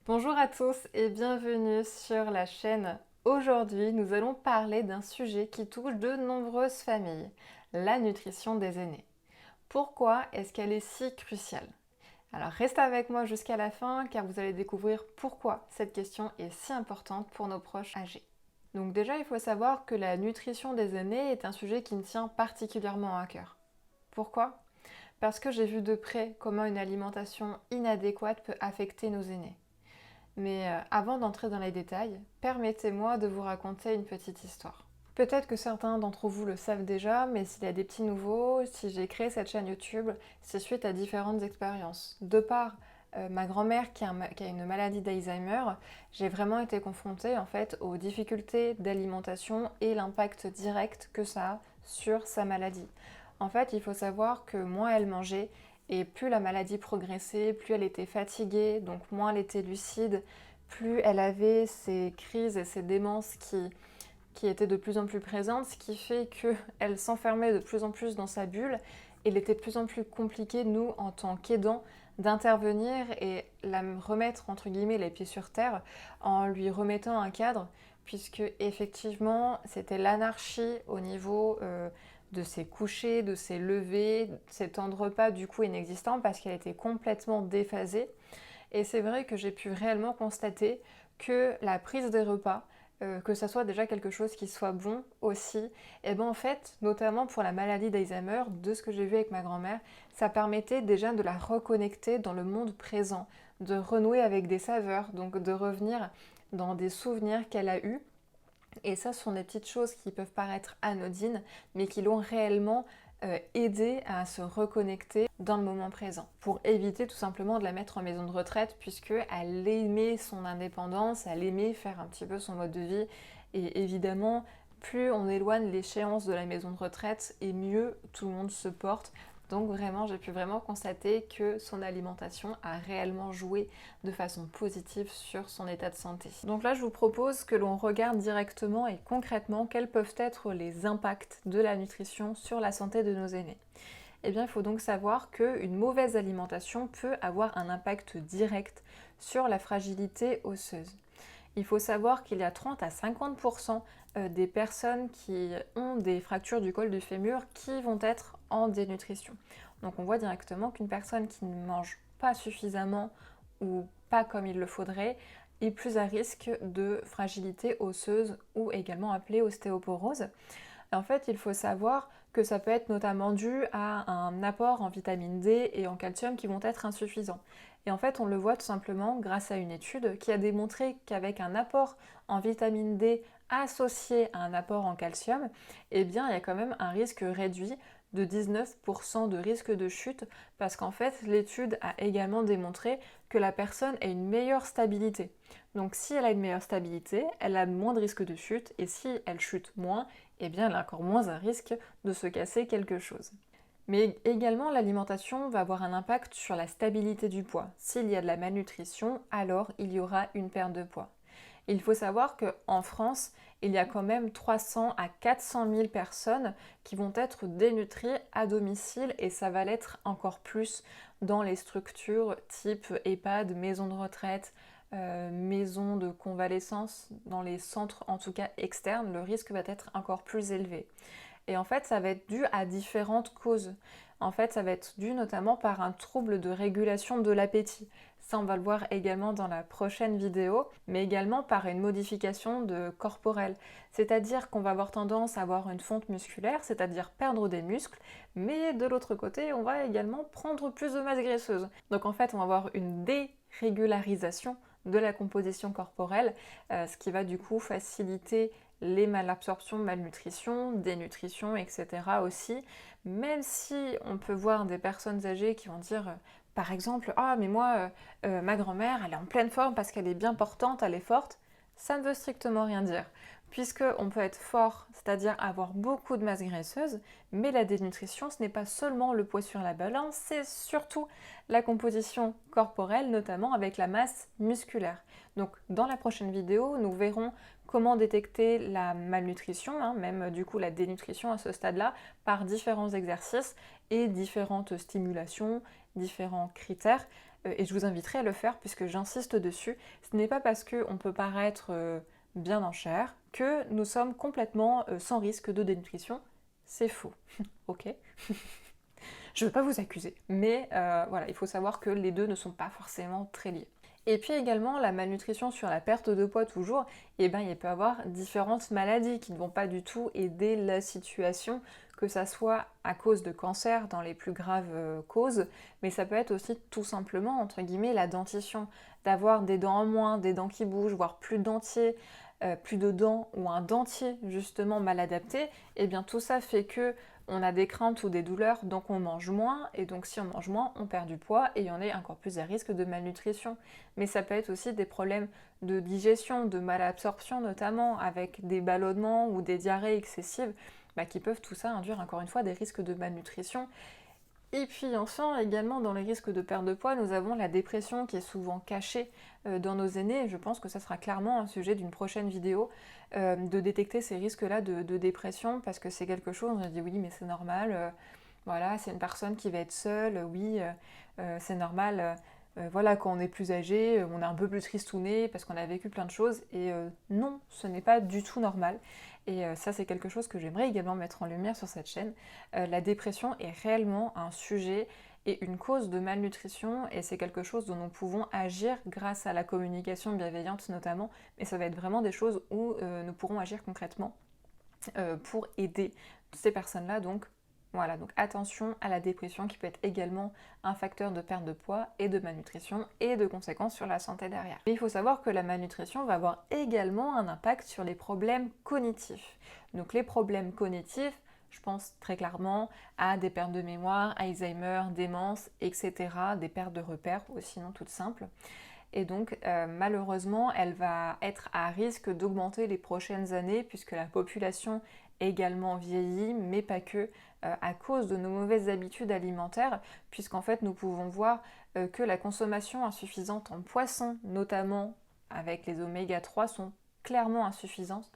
Bonjour à tous et bienvenue sur la chaîne. Aujourd'hui, nous allons parler d'un sujet qui touche de nombreuses familles, la nutrition des aînés. Pourquoi est-ce qu'elle est si cruciale? Alors restez avec moi jusqu'à la fin car vous allez découvrir pourquoi cette question est si importante pour nos proches âgés. Donc déjà, il faut savoir que la nutrition des aînés est un sujet qui me tient particulièrement à cœur. Pourquoi? Parce que j'ai vu de près comment une alimentation inadéquate peut affecter nos aînés. Mais avant d'entrer dans les détails, permettez-moi de vous raconter une petite histoire. Peut-être que certains d'entre vous le savent déjà, mais s'il y a des petits nouveaux, si j'ai créé cette chaîne YouTube, c'est suite à différentes expériences. De par ma grand-mère qui a une maladie d'Alzheimer, j'ai vraiment été confrontée en fait aux difficultés d'alimentation et l'impact direct que ça a sur sa maladie. En fait, il faut savoir que moins elle mangeait, et plus la maladie progressait, plus elle était fatiguée, donc moins elle était lucide, plus elle avait ces crises et ces démences qui étaient de plus en plus présentes, ce qui fait qu'elle s'enfermait de plus en plus dans sa bulle. Et il était de plus en plus compliqué, nous, en tant qu'aidants, d'intervenir et la remettre, entre guillemets, les pieds sur terre, en lui remettant un cadre, puisque effectivement, c'était l'anarchie au niveau de ses couchers, de ses levées, ses temps de repas, du coup, inexistants, parce qu'elle était complètement déphasée. Et c'est vrai que j'ai pu réellement constater que la prise des repas, que ça soit déjà quelque chose qui soit bon aussi, et ben en fait, notamment pour la maladie d'Alzheimer, de ce que j'ai vu avec ma grand-mère, ça permettait déjà de la reconnecter dans le monde présent, de renouer avec des saveurs, donc de revenir dans des souvenirs qu'elle a eus. Et ça, ce sont des petites choses qui peuvent paraître anodines, mais qui l'ont réellement aidé à se reconnecter dans le moment présent, pour éviter tout simplement de la mettre en maison de retraite, puisqu'elle aimait son indépendance, elle aimait faire un petit peu son mode de vie, et évidemment, plus on éloigne l'échéance de la maison de retraite, et mieux tout le monde se porte. Donc vraiment, j'ai pu vraiment constater que son alimentation a réellement joué de façon positive sur son état de santé. Donc là, je vous propose que l'on regarde directement et concrètement quels peuvent être les impacts de la nutrition sur la santé de nos aînés. Eh bien, il faut donc savoir qu'une mauvaise alimentation peut avoir un impact direct sur la fragilité osseuse. Il faut savoir qu'il y a 30 à 50% des personnes qui ont des fractures du col du fémur qui vont être en dénutrition. Donc on voit directement qu'une personne qui ne mange pas suffisamment ou pas comme il le faudrait est plus à risque de fragilité osseuse ou également appelée ostéoporose. En fait, il faut savoir que ça peut être notamment dû à un apport en vitamine D et en calcium qui vont être insuffisants. Et en fait, on le voit tout simplement grâce à une étude qui a démontré qu'avec un apport en vitamine D associé à un apport en calcium, eh bien, il y a quand même un risque réduit de 19% de risque de chute parce qu'en fait, l'étude a également démontré que la personne a une meilleure stabilité. Donc si elle a une meilleure stabilité, elle a moins de risque de chute et si elle chute moins, eh bien elle a encore moins un risque de se casser quelque chose. Mais également, l'alimentation va avoir un impact sur la stabilité du poids. S'il y a de la malnutrition, alors il y aura une perte de poids. Il faut savoir qu'en France, il y a quand même 300 à 400 000 personnes qui vont être dénutries à domicile et ça va l'être encore plus dans les structures type EHPAD, maison de retraite, maison de convalescence, dans les centres en tout cas externes, le risque va être encore plus élevé. Et en fait, ça va être dû à différentes causes. En fait, ça va être dû notamment par un trouble de régulation de l'appétit. Ça, on va le voir également dans la prochaine vidéo, mais également par une modification corporelle. C'est-à-dire qu'on va avoir tendance à avoir une fonte musculaire, c'est-à-dire perdre des muscles, mais de l'autre côté, on va également prendre plus de masse graisseuse. Donc en fait, on va avoir une dérégularisation de la composition corporelle, ce qui va du coup faciliter les malabsorptions, malnutrition, dénutrition, etc. aussi, même si on peut voir des personnes âgées qui vont dire, par exemple, ah mais moi, ma grand-mère, elle est en pleine forme parce qu'elle est bien portante, elle est forte, ça ne veut strictement rien dire. Puisqu'on peut être fort, c'est-à-dire avoir beaucoup de masse graisseuse, mais la dénutrition, ce n'est pas seulement le poids sur la balance, c'est surtout la composition corporelle, notamment avec la masse musculaire. Donc dans la prochaine vidéo, nous verrons comment détecter la malnutrition, même du coup la dénutrition à ce stade-là, par différents exercices et différentes stimulations, différents critères. et je vous inviterai à le faire puisque j'insiste dessus. Ce n'est pas parce qu'on peut paraître bien en chair que nous sommes complètement sans risque de dénutrition. C'est faux, ok. Je ne veux pas vous accuser, mais voilà, il faut savoir que les deux ne sont pas forcément très liés. Et puis également, la malnutrition sur la perte de poids toujours, eh ben, il peut y avoir différentes maladies qui ne vont pas du tout aider la situation, que ça soit à cause de cancer dans les plus graves causes, mais ça peut être aussi tout simplement, entre guillemets, la dentition, d'avoir des dents en moins, des dents qui bougent, voire plus de dentier, plus de dents ou un dentier justement mal adapté, et bien tout ça fait que on a des craintes ou des douleurs, donc on mange moins, et donc si on mange moins, on perd du poids, et on est encore plus à risque de malnutrition. Mais ça peut être aussi des problèmes de digestion, de malabsorption notamment, avec des ballonnements ou des diarrhées excessives, qui peuvent tout ça induire encore une fois des risques de malnutrition. Et puis enfin, également dans les risques de perte de poids, nous avons la dépression qui est souvent cachée dans nos aînés. Je pense que ça sera clairement un sujet d'une prochaine vidéo, de détecter ces risques-là de dépression, parce que c'est quelque chose, on se dit oui mais c'est normal, voilà, c'est une personne qui va être seule, oui, c'est normal, voilà, quand on est plus âgé, on est un peu plus tristouné parce qu'on a vécu plein de choses, et non, ce n'est pas du tout normal. Et ça, c'est quelque chose que j'aimerais également mettre en lumière sur cette chaîne. La dépression est réellement un sujet et une cause de malnutrition, et c'est quelque chose dont nous pouvons agir grâce à la communication bienveillante notamment, mais ça va être vraiment des choses où nous pourrons agir concrètement pour aider ces personnes-là. Donc voilà, donc attention à la dépression qui peut être également un facteur de perte de poids et de malnutrition et de conséquences sur la santé derrière. Mais il faut savoir que la malnutrition va avoir également un impact sur les problèmes cognitifs. Donc les problèmes cognitifs, je pense très clairement à des pertes de mémoire, Alzheimer, démence, etc., des pertes de repères aussi, non toutes simples. Et donc malheureusement, elle va être à risque d'augmenter les prochaines années puisque la population également vieillit, mais pas que, à cause de nos mauvaises habitudes alimentaires, puisqu'en fait nous pouvons voir que la consommation insuffisante en poisson, notamment avec les oméga 3, sont clairement insuffisantes.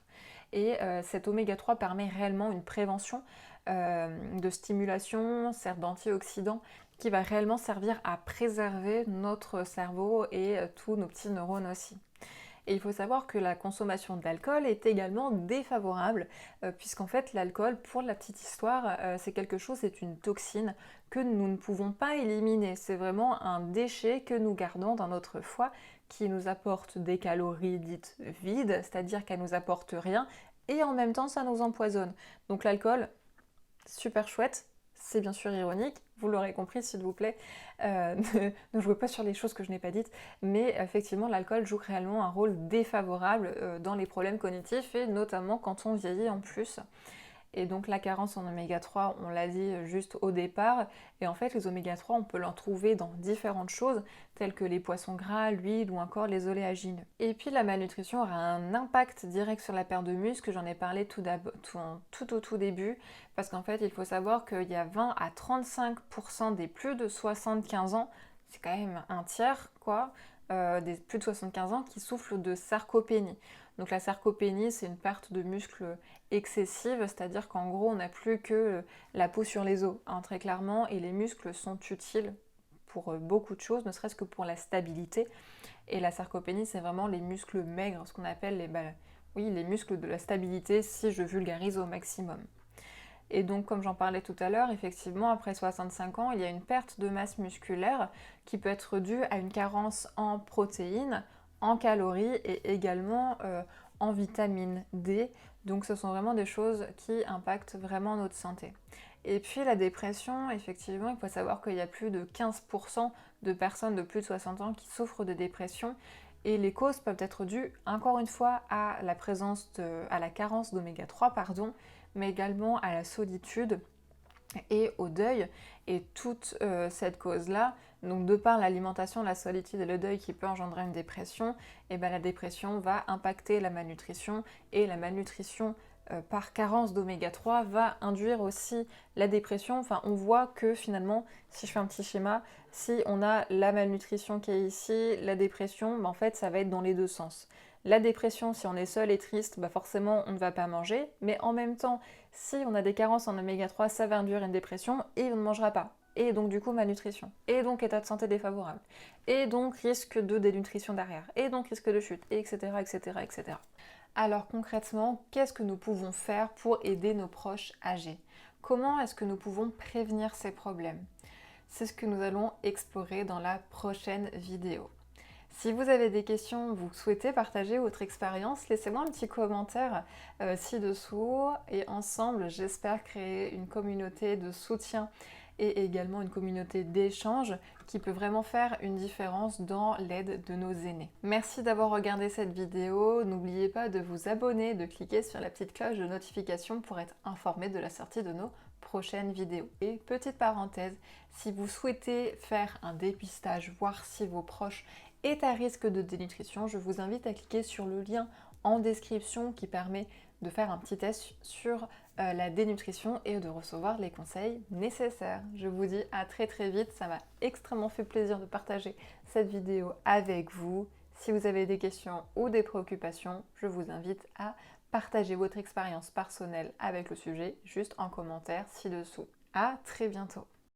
Et cet oméga 3 permet réellement une prévention de stimulation, sert d'antioxydant, qui va réellement servir à préserver notre cerveau et tous nos petits neurones aussi. Et il faut savoir que la consommation d'alcool est également défavorable, puisqu'en fait l'alcool, pour la petite histoire, c'est quelque chose, c'est une toxine que nous ne pouvons pas éliminer. C'est vraiment un déchet que nous gardons dans notre foie, qui nous apporte des calories dites vides, c'est-à-dire qu'elle nous apporte rien, et en même temps ça nous empoisonne. Donc l'alcool, super chouette, c'est bien sûr ironique, vous l'aurez compris s'il vous plaît, ne jouez pas sur les choses que je n'ai pas dites, mais effectivement l'alcool joue réellement un rôle défavorable dans les problèmes cognitifs, et notamment quand on vieillit en plus. Et donc la carence en oméga 3, on l'a dit juste au départ, et en fait les oméga 3 on peut l'en trouver dans différentes choses, telles que les poissons gras, l'huile ou encore les oléagineux. Et puis la malnutrition aura un impact direct sur la perte de muscle, j'en ai parlé tout au tout début, parce qu'en fait il faut savoir qu'il y a 20 à 35% des plus de 75 ans, c'est quand même un tiers quoi, des plus de 75 ans qui souffrent de sarcopénie. Donc la sarcopénie, c'est une perte de muscle excessive, c'est-à-dire qu'en gros, on n'a plus que la peau sur les os, hein, très clairement, et les muscles sont utiles pour beaucoup de choses, ne serait-ce que pour la stabilité. Et la sarcopénie, c'est vraiment les muscles maigres, ce qu'on appelle les muscles de la stabilité, si je vulgarise au maximum. Et donc, comme j'en parlais tout à l'heure, effectivement, après 65 ans, il y a une perte de masse musculaire qui peut être due à une carence en protéines, en calories et également en vitamine D. Donc ce sont vraiment des choses qui impactent vraiment notre santé. Et puis la dépression, effectivement, il faut savoir qu'il y a plus de 15% de personnes de plus de 60 ans qui souffrent de dépression. Et les causes peuvent être dues, encore une fois, à la carence d'oméga 3, mais également à la solitude et au deuil. Et toute cette cause-là, donc de par l'alimentation, la solitude et le deuil qui peut engendrer une dépression, et la dépression va impacter la malnutrition, et la malnutrition par carence d'oméga 3 va induire aussi la dépression. Enfin, on voit que finalement, si je fais un petit schéma, si on a la malnutrition qui est ici, la dépression, en fait, ça va être dans les deux sens. La dépression, si on est seul et triste, forcément on ne va pas manger, mais en même temps, si on a des carences en oméga 3, ça va induire une dépression et on ne mangera pas. et donc du coup malnutrition, et donc état de santé défavorable, et donc risque de dénutrition derrière, et donc risque de chute, etc. etc. etc. Alors concrètement, qu'est-ce que nous pouvons faire pour aider nos proches âgés? Comment est-ce que nous pouvons prévenir ces problèmes? C'est ce que nous allons explorer dans la prochaine vidéo. Si vous avez des questions, vous souhaitez partager votre expérience, laissez-moi un petit commentaire ci-dessous et ensemble, j'espère créer une communauté de soutien et également une communauté d'échange qui peut vraiment faire une différence dans l'aide de nos aînés. Merci d'avoir regardé cette vidéo. N'oubliez pas de vous abonner, de cliquer sur la petite cloche de notification pour être informé de la sortie de nos prochaines vidéos. Et petite parenthèse, si vous souhaitez faire un dépistage, voir si vos proches est à risque de dénutrition, je vous invite à cliquer sur le lien en description qui permet de faire un petit test sur la dénutrition et de recevoir les conseils nécessaires. Je vous dis à très très vite, ça m'a extrêmement fait plaisir de partager cette vidéo avec vous. Si vous avez des questions ou des préoccupations, je vous invite à partager votre expérience personnelle avec le sujet juste en commentaire ci-dessous. À très bientôt.